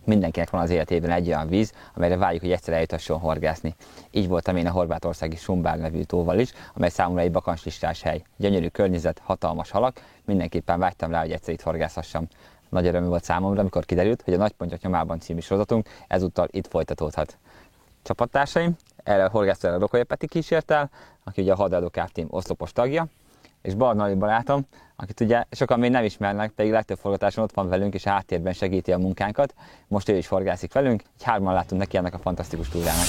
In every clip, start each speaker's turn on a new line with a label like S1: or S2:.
S1: Mindenkinek van az életében egy olyan víz, amelyre várjuk, hogy egyszer eljutasson horgászni. Így voltam én a horvátországi Sumbar nevű tóval is, amely számomra egy bakancslistás hely. Gyönyörű környezet, hatalmas halak, mindenképpen vágytam rá, hogy egyszer itt horgászhassam. Nagy öröm volt számomra, amikor kiderült, hogy a Nagypontyok nyomában című sorozatunk ezúttal itt folytatódhat. Csapattársaim, erre a horgászóra Rokolya Peti kísért el, aki ugye a Hadradó Kft. Oszlopos tagja, és Barnali barátom, akit ugye sokan még nem ismernek, pedig legtöbb forgatáson ott van velünk, és a háttérben segíti a munkánkat. Most ő is horgászik velünk, így hárman látunk neki ennek a fantasztikus túrának.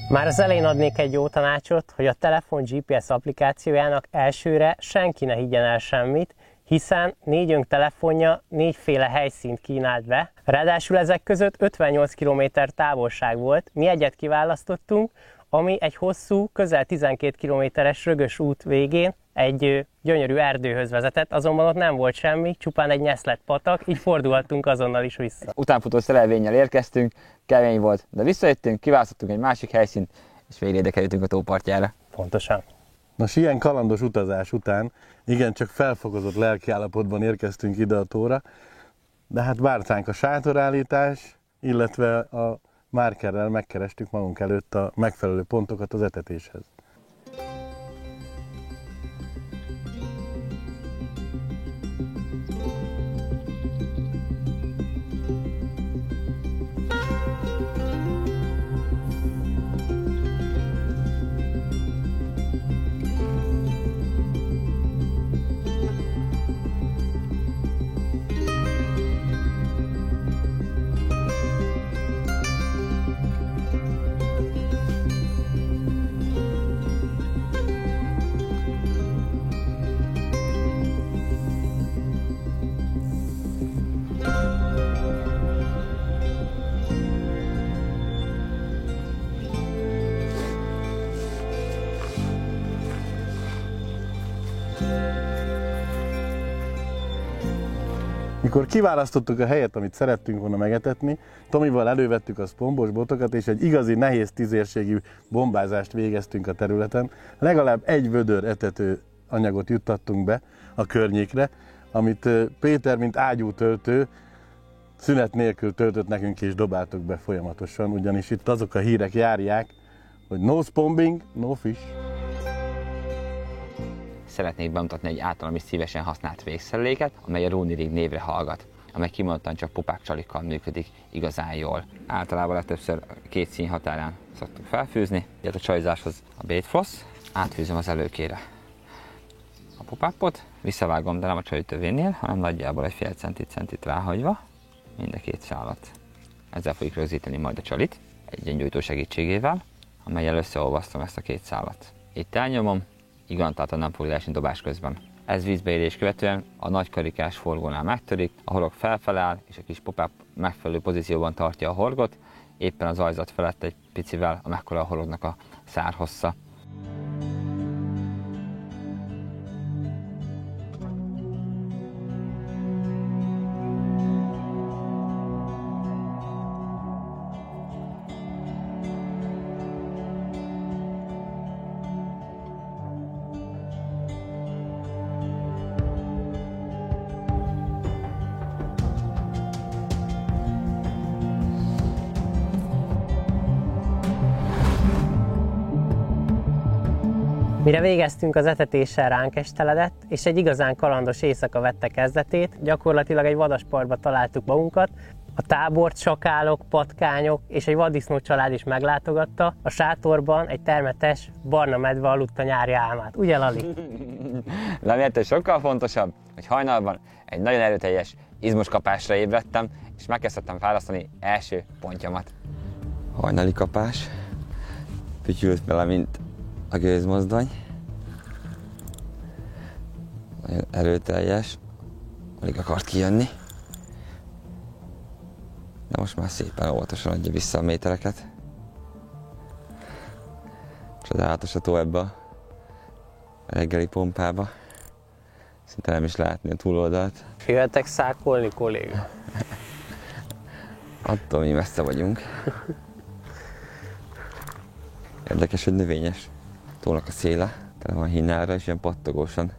S2: Már az elején adnék egy jó tanácsot, hogy a telefon GPS applikációjának elsőre senki ne higgyen el semmit, hiszen négyünk telefonja négyféle helyszínt kínált be. Ráadásul ezek között 58 km távolság volt. Mi egyet kiválasztottunk, ami egy hosszú, közel 12 kilométeres rögös út végén egy gyönyörű erdőhöz vezetett, azonban ott nem volt semmi, csupán egy nyeszlett patak, így fordulhattunk azonnal is vissza.
S1: Utánfutó szerelvénnyel érkeztünk, kemény volt, de visszajöttünk, kiválasztottunk egy másik helyszínt, és végre kerültünk a tópartjára.
S2: Pontosan.
S3: Nos, ilyen kalandos utazás után igencsak felfokozott lelkiállapotban érkeztünk ide a tóra, de hát várt ránk a sátorállítás, illetve a márkerrel megkerestük magunk előtt a megfelelő pontokat az etetéshez. Mikor kiválasztottuk a helyet, amit szerettünk volna megetetni, Tomival elővettük a szpombos botokat, és egy igazi nehéz tüzérségű bombázást végeztünk a területen. Legalább egy vödör etető anyagot juttattunk be a környékre, amit Péter, mint ágyútöltő, szünet nélkül töltött nekünk és dobáltuk be folyamatosan, ugyanis itt azok a hírek járják, hogy no spombing, no fish.
S1: Szeretnék bemutatni egy általam is szívesen használt végszereléket, amely a Róni Rig névre hallgat, amely kimondottan csak popák csalikkal működik igazán jól. Általában legtöbbször két szín határán szoktuk felfűzni, illetve a csajzáshoz a baitfloss, átfűzöm az előkére a popápot, visszavágom, de nem a csajütővénél, hanem nagyjából egy fél centit ráhagyva, mind a két szálat. Ezzel fogjuk rögzíteni majd a csalit, egy gyógyító segítségével, amellyel összeolvasztom ezt a két szálat. Itt elnyomom, így garantáltan nem fog leesni dobás közben. Ez vízbeérés követően a nagy karikás forgónál megtörik, a horog felfele áll, és a kis popáp megfelelő pozícióban tartja a horgot, éppen az ajzat felett egy picivel, amekkora a horognak a szárhossza.
S2: Mire végeztünk az etetéssel, ránk esteledett, és egy igazán kalandos éjszaka vette kezdetét, gyakorlatilag egy vadaspartba találtuk magunkat. A tábort sakálok, patkányok és egy vaddisznó család is meglátogatta. A sátorban egy termetes barna medve aludt a nyári álmát. Ugye, Lali?
S1: Remélhetően sokkal fontosabb, hogy hajnalban egy nagyon erőteljes izmoskapásra ébredtem, és megkezdtem választani első pontjamat. Hajnali kapás, fütyült bele, mint a gőzmozdony. Nagyon erőteljes, alig akart kijönni. De most már szépen óvatosan adja vissza a métereket. Csodálatos a tó ebbe a reggeli pompába. Szinte nem is látni a túloldalt.
S2: Jöhetek szákolni, kolléga?
S1: Attól mi messze vagyunk. Érdekes, hogy növényes tónak a széle, tele van hinnára, és ilyen pattogósan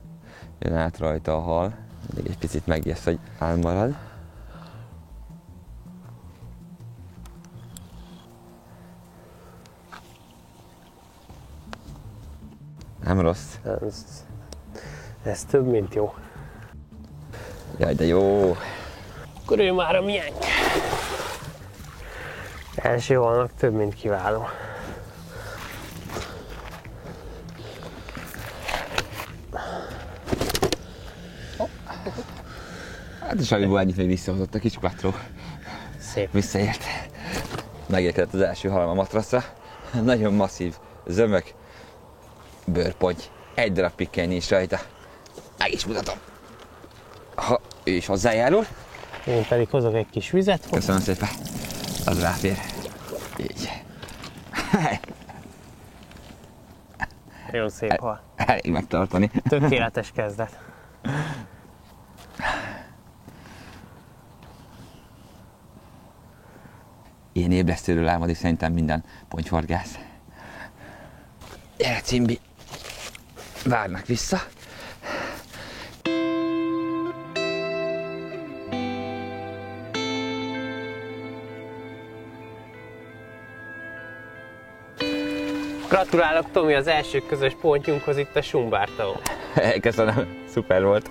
S1: jön át rajta a hal. Mindig egy picit megijeszt, hogy elmarad. Nem rossz.
S2: Ez több, mint jó.
S1: Jaj, de jó!
S2: Akkor ő már a miénk. Első halnak több, mint kiváló.
S1: Hát és Aliból ennyit még visszahozott a kis quattro.
S2: Szép.
S1: Visszaért. Megérkezett az első halom a matracra. Nagyon masszív, zömök, bőrponty. Egy darab pikkely nincs rajta. Meg is mutatom. Ha ő is hozzájárul.
S2: Én pedig hozok egy kis vizet.
S1: Köszönöm szépen. Az ráfér. Így.
S2: Nagyon szép hal.
S1: Elég megtartani.
S2: Tökéletes kezdet.
S1: Ilyen ébresztőről álmodik szerintem minden pontyhorgász. Gyere, Cimbi! Várnak vissza.
S2: Gratulálok, Tomi, az első közös pontyunkhoz itt a Sumbártaon.
S1: Köszönöm, szuper volt.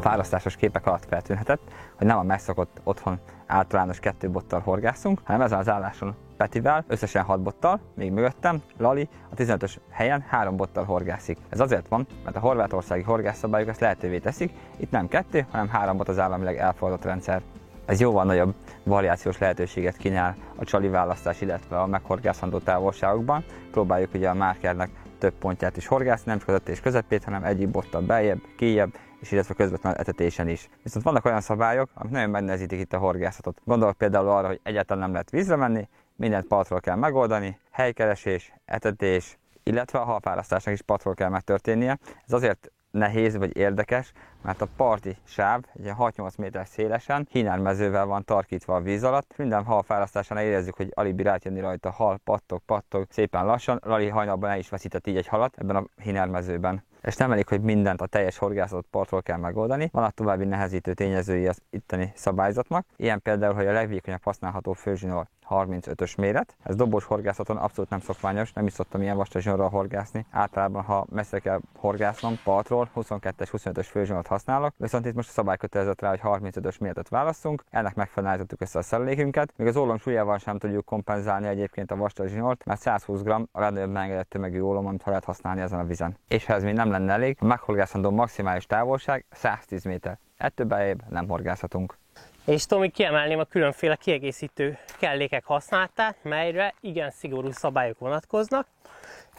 S1: Választásos képek alatt feltűnhetett, hogy nem a megszokott otthon általános 2 bottal horgászunk, hanem ezen az álláson Petivel, összesen 6 bottal, még mögöttem Lali a 15-ös helyen 3 bottal horgászik. Ez azért van, mert a horvátországi horgászszabályok ezt lehetővé teszik, itt nem 2, hanem 3 bot az államileg elfogadott rendszer. Ez jóval nagyobb variációs lehetőséget kínál a csali választás, illetve a meghorgászható távolságokban. Próbáljuk ugye a márkernek több pontját is horgászni, nem csak az etés közepét, hanem egyik bottal beljebb, kijjebb, és illetve közvetlen etetésen is. Viszont vannak olyan szabályok, amik nagyon megnehezítik itt a horgászatot. Gondolok például arra, hogy egyáltalán nem lehet vízre menni, mindent partról kell megoldani, helykeresés, etetés, illetve a halfárasztásnak is partról kell megtörténnie. Ez azért nehéz vagy érdekes, mert a parti sáv egy 6-8 méter szélesen hínármezővel van tarkítva a víz alatt. Minden halfárasztásánál érezzük, hogy alig bír átjönni rajta, hal pattog szépen lassan. Lali hajnalban el is veszített így egy halat ebben a hínármezőben. És nem elég, hogy mindent a teljes horgászatot partról kell megoldani, vannak további nehezítő tényezői az itteni szabályzatnak. Ilyen például, hogy a legvékonyabb használható főzsinór 35-ös méret. Ez dobós horgászaton abszolút nem szokványos, nem is szoktam ilyen vastag zsinórral horgászni. Általában, ha messze kell horgásznom partról, 22-es, 25-ös főzsinórt használok, viszont itt most a szabály kötelezett rá, hogy 35-ös méretet választunk. Ennek megfelelően állítottuk össze a szerelékünket. Még az ólom súlyával sem tudjuk kompenzálni egyébként a vastag zsinórt, mert 120 g a legnagyobb megengedett tömegű ólom, amit lehet használni ezen a vizen. És ha ez még nem lenne elég, a meghorgászható maximális távolság 110 méter. Ettől beljebb nem horgászhatunk.
S2: És Tomi, kiemelném a különféle kiegészítő kellékek használatát, melyre igen szigorú szabályok vonatkoznak.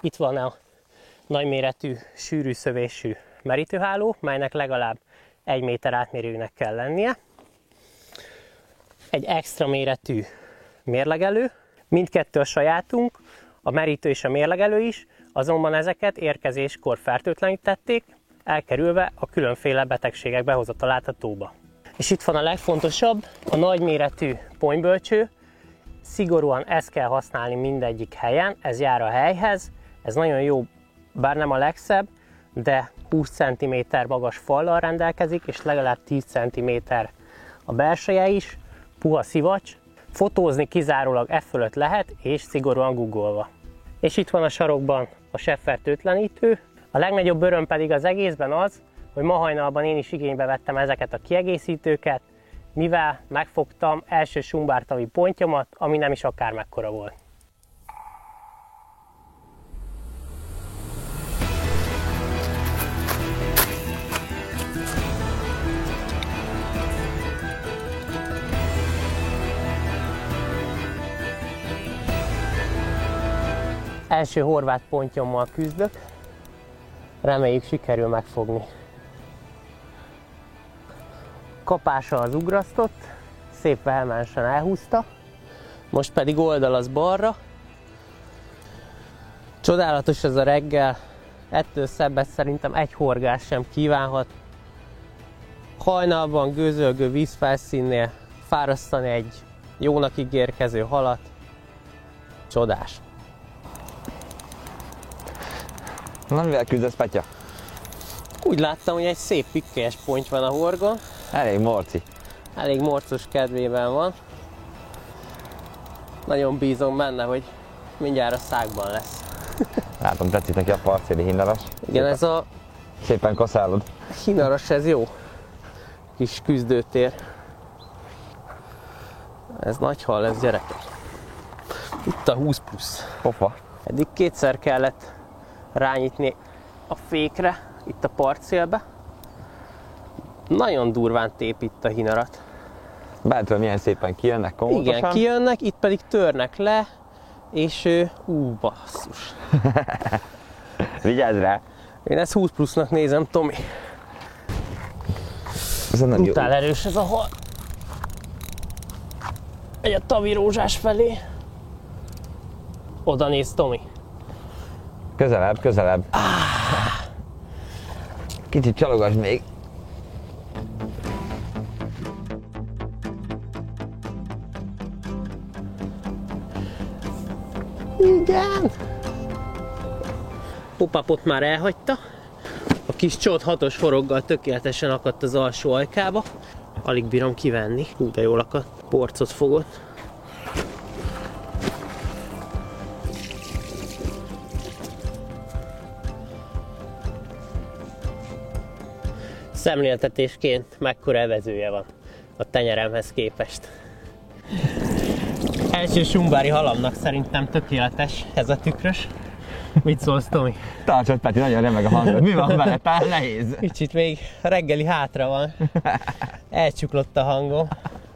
S2: Itt van a nagyméretű, sűrű szövésű merítőháló, melynek legalább 1 méter átmérőnek kell lennie. Egy extra méretű mérlegelő, mindkettő a sajátunk, a merítő és a mérlegelő is, azonban ezeket érkezéskor fertőtlenítették, elkerülve a különféle betegségek behozatalát a tóba. És itt van a legfontosabb, a nagyméretű ponybölcső. Szigorúan ezt kell használni mindegyik helyen, ez jár a helyhez. Ez nagyon jó, bár nem a legszebb, de 20 cm magas fallal rendelkezik, és legalább 10 cm a belseje is, puha szivacs. Fotózni kizárólag e fölött lehet, és szigorúan googolva. És itt van a sarokban a sebfertőtlenítő. A legnagyobb öröm pedig az egészben az, hogy ma hajnalban én is igénybe vettem ezeket a kiegészítőket, mivel megfogtam első sumbártavi pontyomat, ami nem is akár mekkora volt. Első horvát pontyommal küzdök. Reméljük sikerül megfogni. Kapása az ugrasztott, szép vehemensen elhúzta. Most pedig oldal az balra. Csodálatos ez a reggel. Ettől szebbet szerintem egy horgás sem kívánhat. Hajnalban gőzölgő vízfelszínnél fárasztani egy jónak ígérkező halat. Csodás.
S1: Na, mivel küzdesz, Petya?
S2: Úgy láttam, hogy egy szép pikkelyes ponty van a horgon.
S1: Elég morci.
S2: Elég morcos kedvében van. Nagyon bízom benne, hogy mindjárt a szákban lesz.
S1: Látom, tetszik neki a partszéli hínaras.
S2: Igen, ez a
S1: Szépen kaszálod.
S2: hínaras, ez jó. Kis küzdőtér. Ez nagy hal, ez gyerekek. Itt a 20 plusz.
S1: Hofa.
S2: Eddig kétszer kellett rányitni a fékre, itt a partszélbe. Nagyon durván tép itt a hínarat.
S1: Bentről milyen szépen kijönnek komótosan.
S2: Igen, kijönnek, itt pedig törnek le, és basszus.
S1: Vigyázz rá!
S2: Én ezt 20 plusznak nézem, Tomi.
S1: Ez nem jó.
S2: Brutál erős ez a hal. Egy a tavirózsás felé. Oda néz, Tomi.
S1: Közelebb, közelebb. Kicsit csalogass még.
S2: Igen! Popapot már elhagyta. A kis csót 6-os horoggal tökéletesen akadt az alsó ajkába. Alig bírom kivenni. Hú, de jól akadt. Porcot fogott. Szemléltetésként mekkora evezője van a tenyeremhez képest. Első sumbári halamnak szerintem tökéletes ez a tükrös. Mit szólsz, Tomi?
S1: Tartsod, Peti, nagyon remeg a hangod. Mi van vele? Talán nehéz.
S2: Kicsit még reggeli hátra van. Elcsuklott a hangom.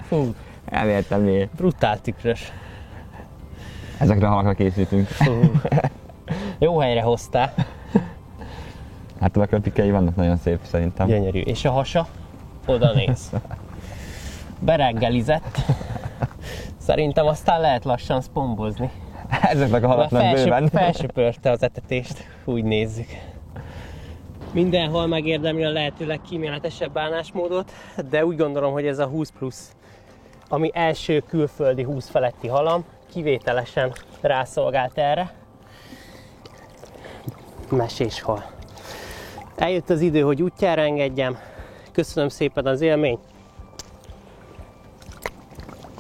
S2: Fú,
S1: Elértem miért.
S2: brutál tükrös.
S1: Ezekre a halakra készítünk.
S2: Fú. Jó helyre hoztál.
S1: Hát a pikkei vannak nagyon szép szerintem.
S2: Gyönyörű. És a hasa? Oda néz. Bereggelizett. Szerintem aztán lehet lassan szpombozni.
S1: Ezeknek a halaknak bőven.
S2: Felsöpörte az etetést, úgy nézzük. Minden hal megérdemli a lehető legkíméletesebb bánásmódot, de úgy gondolom, hogy ez a 20 plusz, ami első külföldi 20 feletti halam, kivételesen rászolgált erre. Mesés hal. Eljött az idő, hogy útjára engedjem. Köszönöm szépen az élményt.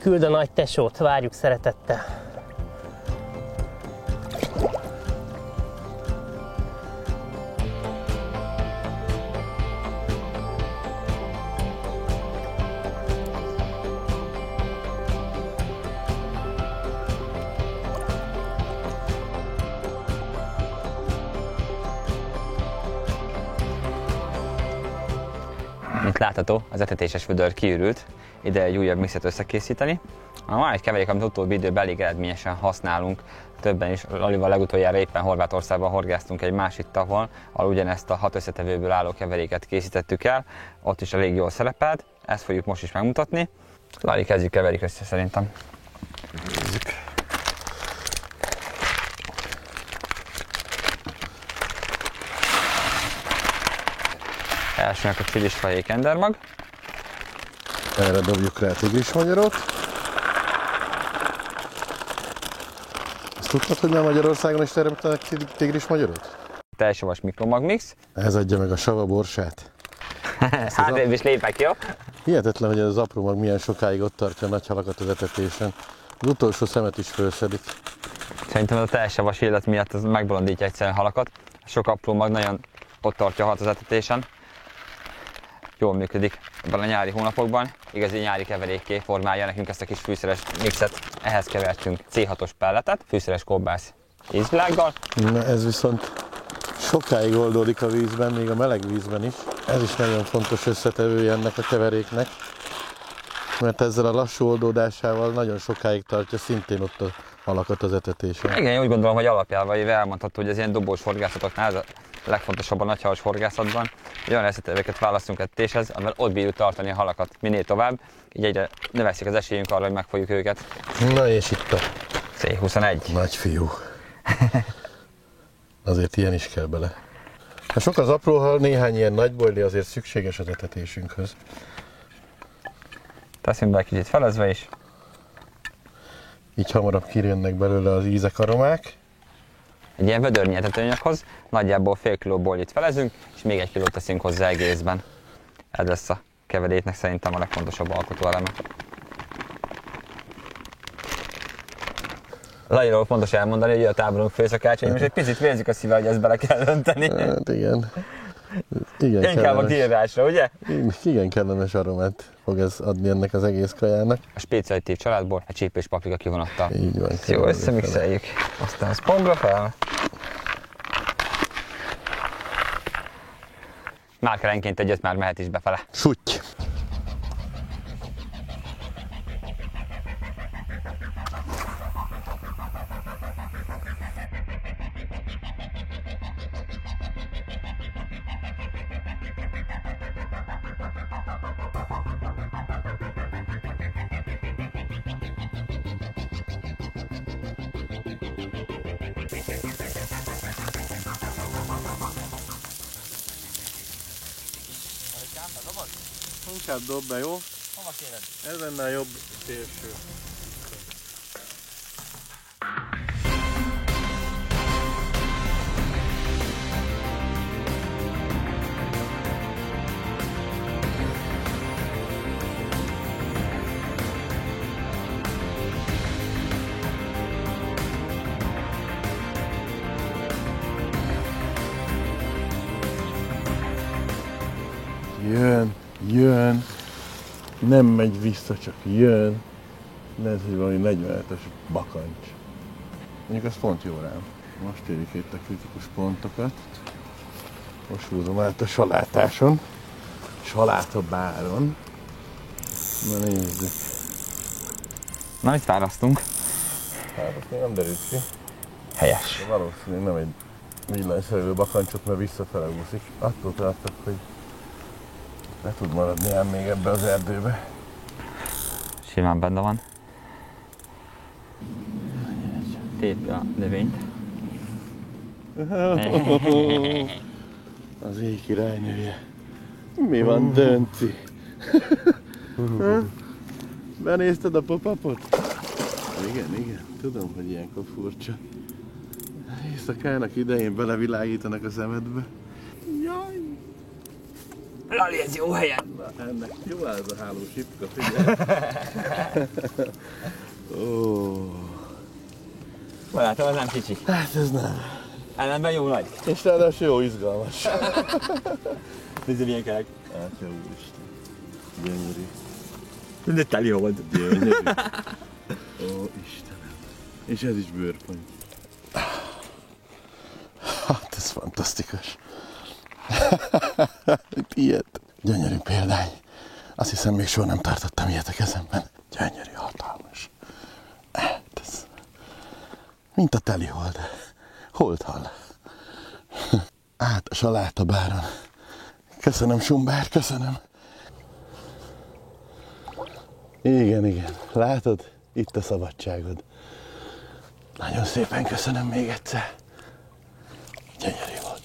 S2: Küld a nagy tesót, várjuk szeretettel.
S1: Mint látható, az etetéses vödör kiürült, ide egy újabb mixet összekészíteni. Van egy keverék, amit utóbbi időben elég eredményesen használunk, többen is. Lalival legutoljára éppen Horvátországban horgáztunk egy másik tavon, ahol ugyanezt a 6 összetevőből álló keveréket készítettük el, ott is elég jól szerepelt, ezt fogjuk most is megmutatni. Lali, kezdjük keverik össze szerintem. Elsőnek a csilisfajé kendermag.
S3: Erre dobjuk rá tigrismagyarot. Ezt tudtad, hogy már Magyarországon is teremtenek tigrismagyarot?
S1: Tejsavas mikromag mix.
S3: Ez adja meg a savaborsát.
S1: Hátrébb is lépek, jó?
S3: Hihetetlen, hogy ez az apró mag milyen sokáig ott tartja a nagy halakat az etetésen. Az utolsó szemet is felszedik.
S1: Szerintem a tejsavas illat miatt ez megbolondítja egyszerűen halakat. Sok apró mag nagyon ott tartja a halat az etetésen. Jól működik ebben a nyári hónapokban. Igazi nyári keverékké formálja nekünk ezt a kis fűszeres mixet. Ehhez kevertünk C6-os pelletet, fűszeres kolbász ízvilággal.
S3: Na ez viszont sokáig oldódik a vízben, még a meleg vízben is. Ez is nagyon fontos összetevője ennek a keveréknek, mert ezzel a lassú oldódásával nagyon sokáig tartja szintén ott halakat az etetésre.
S1: Igen, én úgy gondolom, hogy alapjában elmondható, hogy az ilyen dobós horgászatoknál ez a legfontosabb a nagyhalas horgászatban, hogy olyan eszeteveket választunk etéshez, amivel ott bírjuk tartani a halakat minél tovább, így egyre növekszik az esélyünk arra, hogy megfogjuk őket.
S3: Na és itt a
S1: C21.
S3: nagy fiú. Azért ilyen is kell bele. Ha sok az apró hal, néhány ilyen nagybojli azért szükséges az etetésünkhöz.
S1: Teszünk be egy kicsit felezve is.
S3: Így hamarabb kijönnek belőle az ízek, aromák.
S1: Egy ilyen vödörnyi etetőanyaghoz nagyjából fél kiló bojlit felezünk, és még 1 kilót teszünk hozzá egészben. Ez lesz a keveréknek szerintem a legfontosabb alkotóeleme. Lajiról fontos elmondani, hogy a táborunk főszakács, most egy picit vérzik a szíve, hogy ezt bele kell önteni.
S3: Hát igen. Igen,
S1: inkább a kírásra, ugye?
S3: Igen, kellemes aromát fog ez adni ennek az egész kajának.
S1: A spécialitív családból egy csípős paprika kivonattal.
S3: Így van.
S1: Jó, összemixeljük. Aztán szpongra fel. Márkerenként egyet már mehet is befele.
S3: Szutty! Inkább dob be, jó?
S1: Hova kéred?
S3: Ez lenne a jobb szélső. Jön, nem megy vissza, csak jön. Lehet, hogy valami 45-ös bakancs. Mondjuk az pont jó rám. Most érjük itt a kritikus pontokat. Most húzom át a salátáson. Salátabáron. Na nézzük.
S1: Na, mit választunk?
S3: Hát azt még nem derült ki.
S1: Helyes.
S3: De valószínűleg nem egy villanyszerelő bakancsot, mert visszafele úszik. Attól tartok, hogy le tud maradni ám még ebbe az erdőbe.
S1: Simán benne van. Tépj a növényt.
S3: Az éj királynője. Mi van, Dönci? Benézted a pop-upot? Igen. Tudom, hogy ilyenkor furcsa. Éjszakának idején belevilágítanak a szemedbe. Jaj!
S1: Lali, ez jó helyen!
S3: Ennek jó áll ez a hálós hipka, figyelj!
S1: Barátom, ez nem kicsi.
S3: Hát ez nem.
S1: Ellenben jó nagy.
S3: És ráadásul jó izgalmas.
S1: Nézzél, milyen kerek.
S3: Hát jó úristen. Gyönyörű.
S1: Mindegy teli volt.
S3: Gyönyörű. Ó, Istenem. És ez is bőrpont. Hát ez fantasztikus. Ilyet. Gyönyörű példány. Azt hiszem, még soha nem tartottam ilyet a kezemben. Gyönyörű, hatalmas. Ez mint a telihold. Holdhal. Át a salátabáron. Köszönöm, Sumbár, köszönöm. Igen. Látod? Itt a szabadságod. Nagyon szépen köszönöm még egyszer. Gyönyörű volt.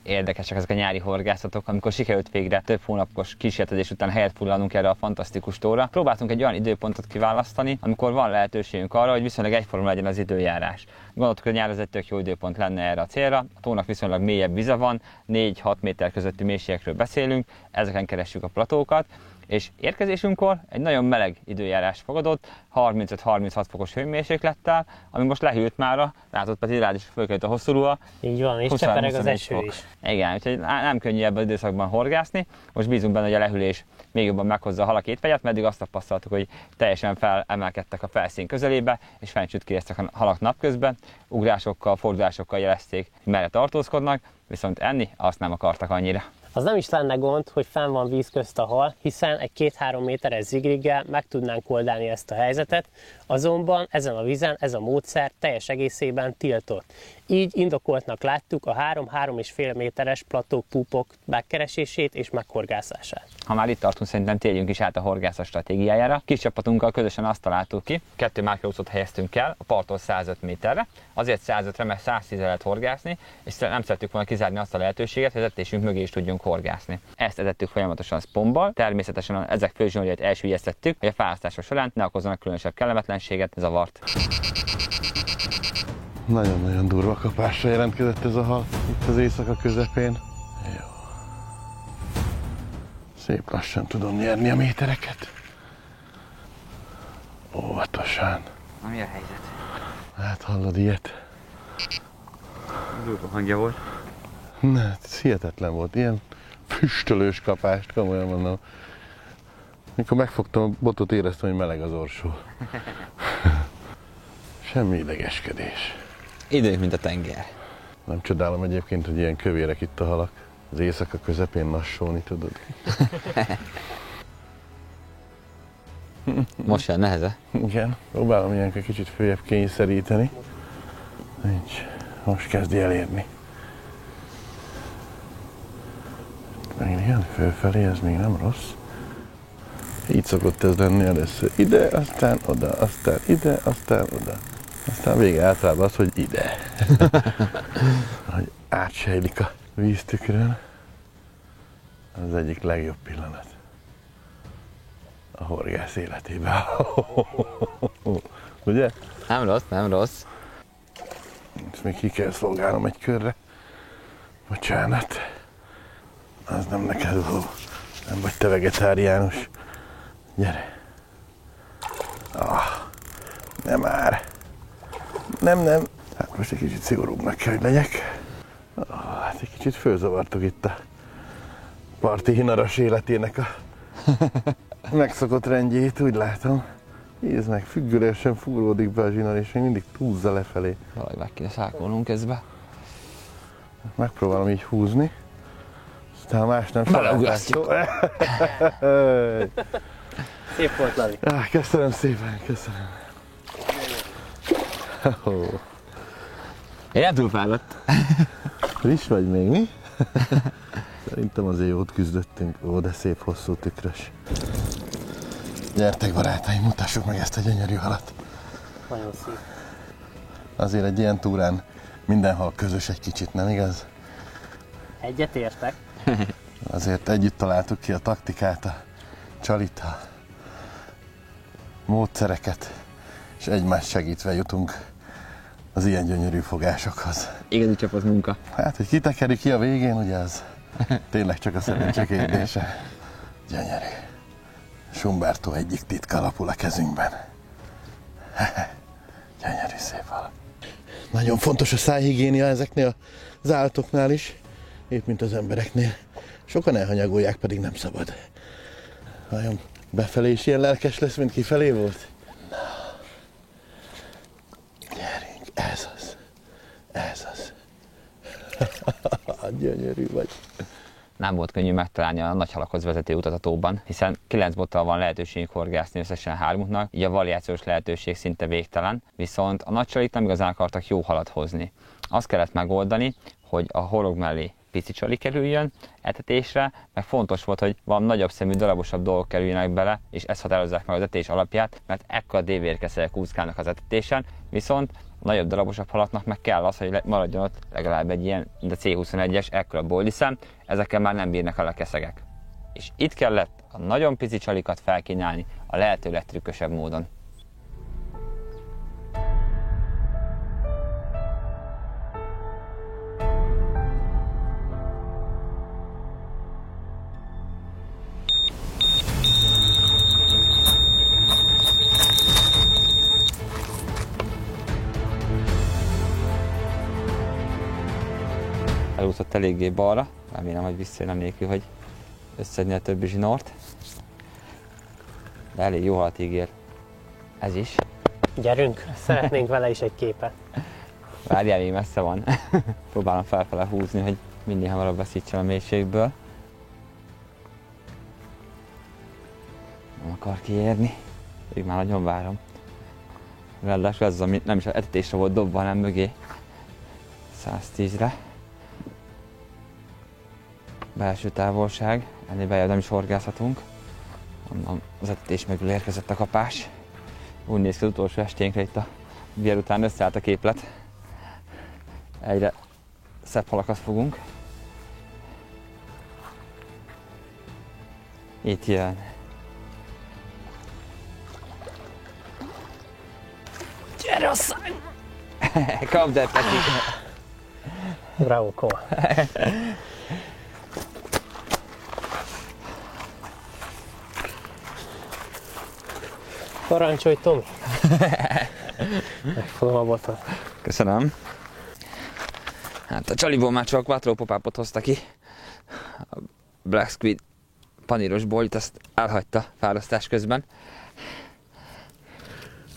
S1: Érdekesek ezek a nyári horgászatok, amikor sikerült végre több hónapos kísérletezés után helyet foglalnunk erre a fantasztikus tóra. Próbáltunk egy olyan időpontot kiválasztani, amikor van lehetőségünk arra, hogy viszonylag egyforma legyen az időjárás. Gondoltuk, hogy nyár az egy tök jó időpont lenne erre a célra. A tónak viszonylag mélyebb vize van, 4-6 méter közötti mélységekről beszélünk, ezeken keressük a platókat. És érkezésünkkor egy nagyon meleg időjárás fogadott, 35-36 fokos hőmérséklettel, ami most lehűlt mára, látod Peti, rád is fölkerült a hosszú ruha.
S2: Így van, és csepereg az eső is.
S1: Igen, úgyhogy nem könnyű ebben az időszakban horgászni. Most bízunk benne, hogy a lehűlés még jobban meghozza a halak étvágyát, meddig azt tapasztaltuk, hogy teljesen felemelkedtek a felszín közelébe, és fennsüt kiéreztek a halak napközben, ugrásokkal, fordulásokkal jelezték, hogy merre tartózkodnak, viszont enni azt nem akartak annyira.
S2: Az nem is lenne gond, hogy fenn van víz közt a hal, hiszen egy 2-3 méteres zigriggel meg tudnánk oldani ezt a helyzetet, azonban ezen a vízen ez a módszer teljes egészében tiltott. Így indokoltnak láttuk a 3-3,5 méteres platók, púpok megkeresését és meghorgászását.
S1: Ha már itt tartunk, szerintem térjünk is át a horgászat stratégiájára. Kis csapatunkkal közösen azt találtuk ki, 2 márkaúszót helyeztünk el a parttól 105 méterre, azért 105-re, mert 110-re lehet horgászni, és nem szerettük volna kizárni azt a lehetőséget, hogy az etésünk mögé is tudjunk horgászni. Ezt etettük folyamatosan szpombbal, természetesen ezek főzsonjait elsüllyesztettük, hogy a fárasztások során ne okozzanak különösebb kellemetlenséget, zavart.
S3: Nagyon-nagyon durva kapásra jelentkezett ez a hal itt az éjszaka közepén. Jó. Szép lassan tudom nyerni a métereket. Óvatosan.
S1: Mi a helyzet?
S3: Hát hallod ilyet?
S1: Durva hangja volt.
S3: Na, ez hihetetlen volt. Ilyen füstölős kapást, komolyan mondom. Mikor megfogtam a botot, éreztem, hogy meleg az orsó. Semmi idegeskedés.
S1: Időnk, mint a tenger.
S3: Nem csodálom egyébként, hogy ilyen kövérek itt a halak. Az éjszaka közepén nassolni, tudod.
S1: Most jön neheze.
S3: Igen, próbálom ilyenkor kicsit följebb kényszeríteni. Nincs. Most kezdi elérni. Megint ilyen fölfelé, ez még nem rossz. Így szokott ez lenni először. Ide, aztán oda, aztán ide, aztán oda. Aztán vége általában az, hogy ide. Hogy átsejlik a víztükrön. Az egyik legjobb pillanat a horgász életében. Ugye?
S1: Nem rossz, nem rossz.
S3: Ezt még ki kell szolgálnom egy körre. Bocsánat. Az nem neked való. Nem vagy te vegetáriánus. Gyere. Nem már. Nem. Hát most egy kicsit szigorúbbnak kell, hogy legyek. Hát egy kicsit fölzavartok itt a parti hinaras életének a megszokott rendjét, úgy látom. Nézd meg, függőlegesen fúródik be a zsinar, és még mindig túlzza lefelé.
S1: Valahogy meg kéne szákolnunk közben.
S3: Megpróbálom így húzni. Aztán más nem
S1: Beleugrasztjuk.
S2: Szép volt, Lavi.
S3: Köszönöm szépen, köszönöm.
S1: Én nem túl fáradt.
S3: Friss vagy még, mi? Szerintem azért jót küzdöttünk. Ó, de szép hosszú tükrös. Gyertek barátaim, mutassuk meg ezt a gyönyörű halat.
S2: Nagyon szép.
S3: Azért egy ilyen túrán minden hal közös egy kicsit, nem igaz?
S2: Egyet értek.
S3: Azért együtt találtuk ki a taktikát, a csalit, a módszereket, és egymást segítve jutunk az ilyen gyönyörű fogásokhoz.
S1: Igazi csapatmunka.
S3: Hát, hogy kitekeri ki a végén, ugye az tényleg csak a szerencse kérdése. Gyönyörű. Sumberto egyik titka alapul a kezünkben. Gyönyörű szép hal. Nagyon fontos a szájhigiénia ezeknél az állatoknál is, épp mint az embereknél. Sokan elhanyagolják, pedig nem szabad. Vajon befelé is ilyen lelkes lesz, mint kifelé volt? Na. Gyerünk, ez az. Ez az. Gyönyörű vagy.
S1: Nem volt könnyű megtalálni a nagy halakhoz vezető utat a tóban, hiszen 9 bottal van lehetőségünk horgászni összesen 3-uknak, így a variációs lehetőség szinte végtelen, viszont a nagy csalit nem igazán akartak jó halat hozni. Azt kellett megoldani, hogy a horog mellé pici csali kerüljön etetésre, meg fontos volt, hogy van nagyobb szemű, darabosabb dolgok kerüljenek bele, és ezt határozzák meg az etetés alapját, mert ekkora dévérkeszelek úszkálnak az etetésen, viszont a nagyobb, darabosabb halaknak meg kell az, hogy maradjon ott legalább egy ilyen, mint a C21-es, ekkora boldiszem, ezekkel már nem bírnak el a keszegek. És itt kellett a nagyon pici csalikat felkínálni a lehető legtrükkösebb módon. Elúszott eléggé balra, remélem, hogy visszajön anélkül, hogy összedni a többi zsinort. De elég jó halat ígér ez is.
S2: Gyerünk, szeretnénk vele is egy képet.
S1: Várjál, még messze van. Próbálom felfele húzni, hogy minél hamarabb veszítsen a mélységből. akar kiérni. Még már nagyon várom. Ráadásul ez az, ami nem is etetésre volt dobva, hanem mögé. 110-re. Belső távolság, ennél beljebb nem is horgászhatunk. Onnan az etetés mögül érkezett a kapás. Úgy néz ki az utolsó esténkre, itt a vér után összeállt a képlet. Egyre szebb halakat fogunk. Itt jön.
S2: Gyere a száj!
S1: Kapd el, Peti!
S2: Bravo, Koma! Parancsolj, Tomi! Megfogom a botot.
S1: Köszönöm. Hát a csaliból már csak quattro pop-upot hozta ki. A Black Squid paníros bolt, ezt elhagyta fárasztás közben.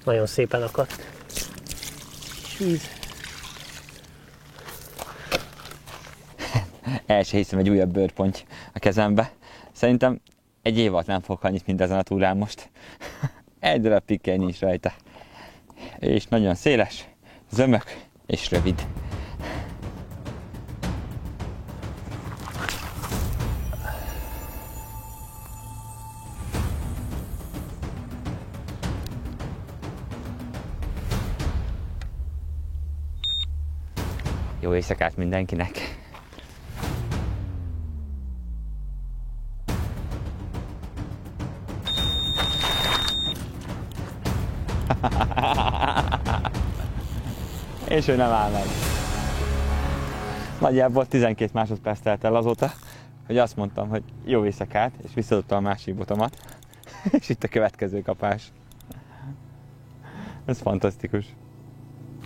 S2: Nagyon szépen akadt. Víz.
S1: El se hiszem, egy újabb bőrponty a kezembe. Szerintem egy év alatt nem fogok annyit, mint ezen a túrán most. Egy darab pikkely nincs rajta. És nagyon széles, zömök és rövid. Jó éjszakát mindenkinek! És ő nem áll meg. Nagyjából 12 másodperc telt el azóta, hogy azt mondtam, hogy jó éjszakát, és visszadottam a másik botomat. És itt a következő kapás. Ez fantasztikus.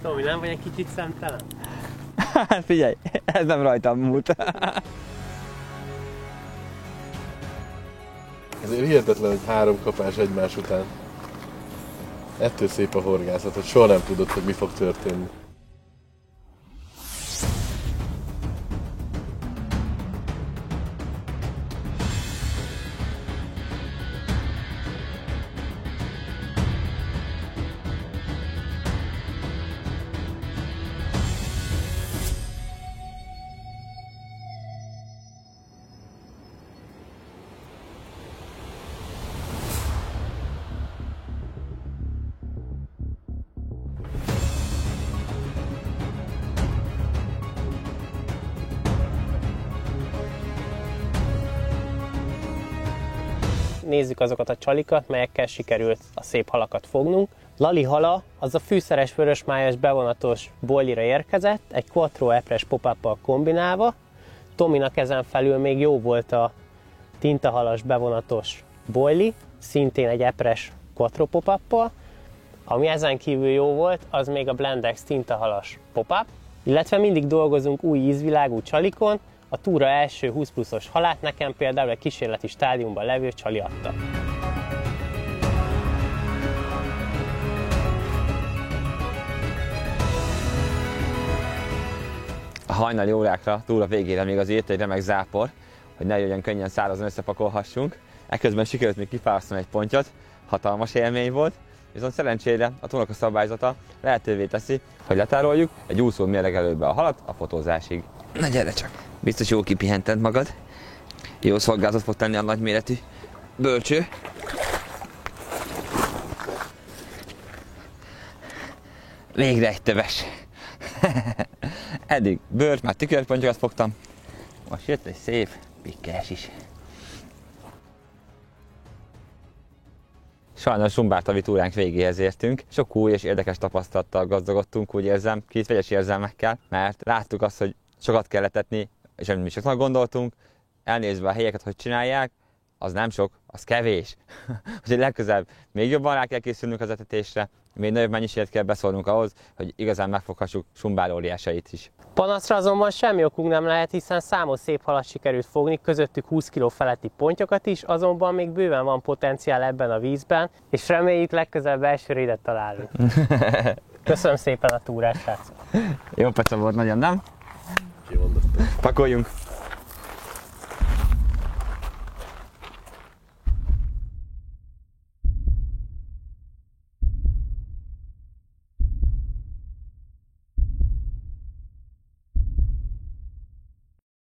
S2: Tomi, nem vagy egy kicsit szemtelen?
S1: Hát figyelj, ez nem rajtam múlt.
S3: Ezért hihetetlen, hogy 3 kapás egymás után. Ettől szép a horgászat, hogy soha nem tudod, hogy mi fog történni.
S2: Nézzük azokat a csalikat, melyekkel sikerült a szép halakat fognunk. Lali hala az a fűszeres vörösmájas bevonatos boilira érkezett, egy quattro epres pop-uppal kombinálva. Tominak ezen felül még jó volt a tintahalas bevonatos boili, szintén egy epres quattro pop-uppal. Ami ezen kívül jó volt, az még a Blendex tintahalas pop-up, illetve mindig dolgozunk új ízvilágú csalikon. A túra első 20 pluszos halát nekem például egy kísérleti stádiumban levő csali adta.
S1: A hajnali órákra, túra végére még az írt egy remek zápor, hogy ne jöjjön könnyen szárazon összepakolhassunk. Ekközben sikerült még kifárasztani egy pontyot, hatalmas élmény volt, viszont szerencsére a tónak a szabályzata lehetővé teszi, hogy letároljuk egy úszó mérlegelőbe a halat a fotózásig. Na gyere csak! Biztos jól kipihented magad. Jó szolgálatot fog tenni a nagyméretű bölcső. Végre egy töves. Eddig bőrt, már tükörpontyokat fogtam. Most jött egy szép pikkelyes is. Sajnos Sumbártavi túránk végéhez értünk. Sok új és érdekes tapasztalattal gazdagodtunk, úgy érzem, két vegyes érzelmekkel, mert láttuk azt, hogy sokat kell etetni, és amit mi soknak gondoltunk, elnézve a helyeket, hogy csinálják, az nem sok, az kevés. Úgyhogy legközelebb még jobban rá kell készülnünk az etetésre, még nagyobb mennyiséget kell beszórnunk ahhoz, hogy igazán megfoghassuk Sumbár óriásait is.
S2: Panaszra azonban semmi okunk nem lehet, hiszen számos szép halat sikerült fogni, közöttük 20 kg feletti pontyokat is, azonban még bőven van potenciál ebben a vízben, és reméljük legközelebb elsőre ide találunk. Köszönöm szépen a túrát, srácok!
S1: Jó peca volt nagyon, nem?
S3: Kimondottam.
S1: Pakoljunk!